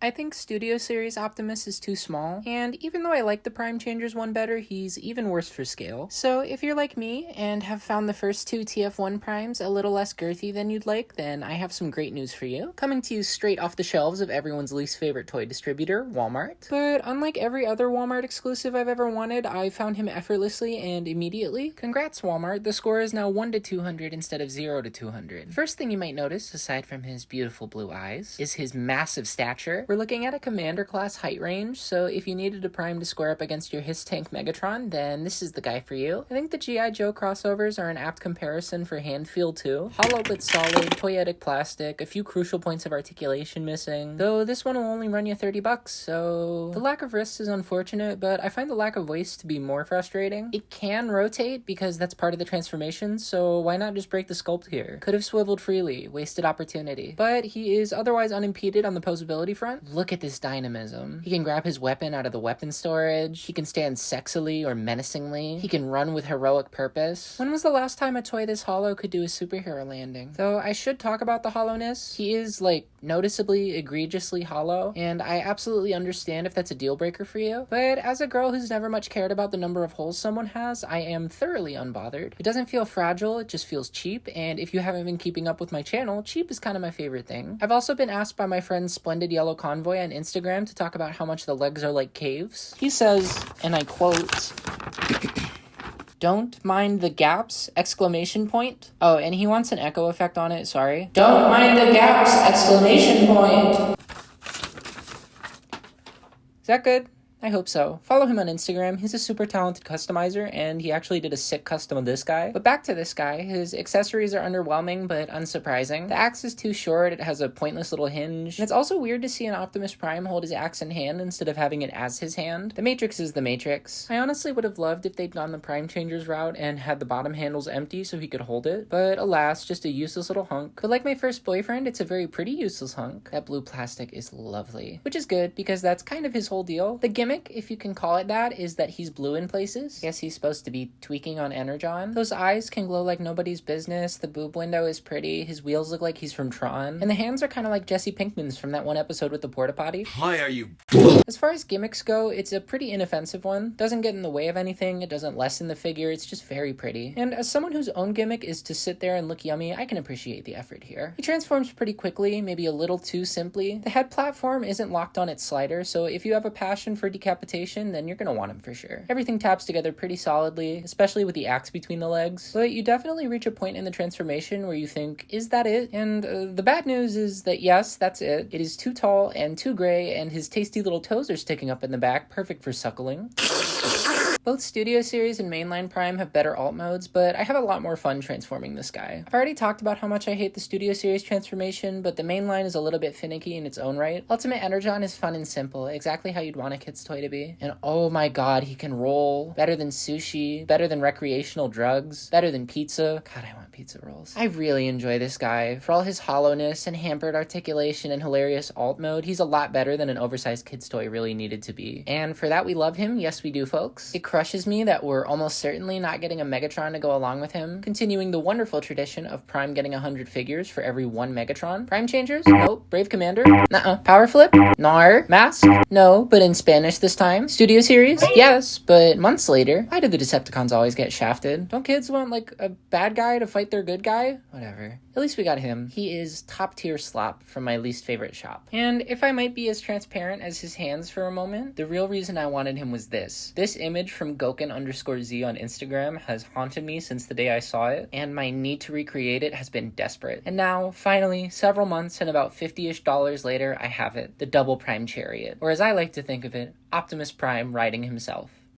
I think Studio Series Optimus is too small, and even though I like the Prime Changers one better, he's even worse for scale. So if you're like me and have found the first two TF1 Primes a little less girthy than you'd like, then I have some great news for you. Coming to you straight off the shelves of everyone's least favorite toy distributor, Walmart. But unlike every other Walmart exclusive I've ever wanted, I found him effortlessly and immediately. Congrats, Walmart. The score is now 1 to 200 instead of 0 to 200. The first thing you might notice, aside from his beautiful blue eyes, is his massive stature. We're looking at a Commander class height range, so if you needed a Prime to square up against your His Tank Megatron, then this is the guy for you. I think the G.I. Joe crossovers are an apt comparison for hand feel too. Hollow but solid, toyetic plastic, a few crucial points of articulation missing, though this one will only run you $30, so the lack of wrists is unfortunate, but I find the lack of waist to be more frustrating. It can rotate because that's part of the transformation, so why not just break the sculpt here? Could have swiveled freely, wasted opportunity. But he is otherwise unimpeded on the posability front. Look at this dynamism. He can grab his weapon out of the weapon storage. He can stand sexily or menacingly. He can run with heroic purpose. When was the last time a toy this hollow could do a superhero landing? Though I should talk about the hollowness. He is, like, noticeably, egregiously hollow, and I absolutely understand if that's a deal breaker for you. But as a girl who's never much cared about the number of holes someone has, I am thoroughly unbothered. It doesn't feel fragile, it just feels cheap, and if you haven't been keeping up with my channel, cheap is kind of my favorite thing. I've also been asked by my friend Splendid Yellow Convoy on Instagram to talk about how much the legs are like caves. He says, and I quote, "Don't mind the gaps, exclamation point." Oh, and he wants an echo effect on it, sorry. "Don't mind the gaps, exclamation point." Is that good? I hope so. Follow him on Instagram. He's a super talented customizer, and he actually did a sick custom of this guy. But back to this guy. His accessories are underwhelming, but unsurprising. The axe is too short, it has a pointless little hinge. And it's also weird to see an Optimus Prime hold his axe in hand instead of having it as his hand. The Matrix is the Matrix. I honestly would have loved if they'd gone the Prime Changers route and had the bottom handles empty so he could hold it. But alas, just a useless little hunk. But like my first boyfriend, it's a very pretty useless hunk. That blue plastic is lovely. Which is good, because that's kind of his whole deal. The gimmick, if you can call it that, is that he's blue in places. Guess he's supposed to be tweaking on energon. Those eyes can glow like nobody's business, the boob window is pretty, his wheels look like he's from Tron, and the hands are kind of like Jesse Pinkman's from that one episode with the porta potty. Why are you? As far as gimmicks go, it's a pretty inoffensive one. Doesn't get in the way of anything, it doesn't lessen the figure, it's just very pretty. And as someone whose own gimmick is to sit there and look yummy, I can appreciate the effort here. He transforms pretty quickly, maybe a little too simply. The head platform isn't locked on its slider, so if you have a passion for decapitation, then you're gonna want him for sure. Everything taps together pretty solidly, especially with the axe between the legs, but you definitely reach a point in the transformation where you think, is that it? And the bad news is that yes, that's it. It is too tall and too gray, and his tasty little toes are sticking up in the back, perfect for suckling. Both Studio Series and Mainline Prime have better alt modes, but I have a lot more fun transforming this guy. I've already talked about how much I hate the Studio Series transformation, but the Mainline is a little bit finicky in its own right. Ultimate Energon is fun and simple, exactly how you'd want a kid's toy to be. And oh my god, he can roll. Better than sushi, better than recreational drugs, better than pizza. God, I want pizza rolls. I really enjoy this guy. For all his hollowness and hampered articulation and hilarious alt mode, he's a lot better than an oversized kid's toy really needed to be. And for that we love him, yes we do folks. It crushes me that we're almost certainly not getting a Megatron to go along with him, continuing the wonderful tradition of Prime getting 100 figures for every one Megatron. Prime Changers? Nope. Brave Commander? Nuh-uh. Power Flip? Nar. Mask? No, but in Spanish this time. Studio Series? Yes, but months later. Why do the Decepticons always get shafted? Don't kids want, like, a bad guy to fight their good guy? Whatever. At least we got him. He is top tier slop from my least favorite shop. And if I might be as transparent as his hands for a moment, the real reason I wanted him was this. This image from Goken_Z on Instagram has haunted me since the day I saw it, and my need to recreate it has been desperate. And now, finally, several months and about $50-ish later, I have it. The Double Prime Chariot. Or as I like to think of it, Optimus Prime riding himself.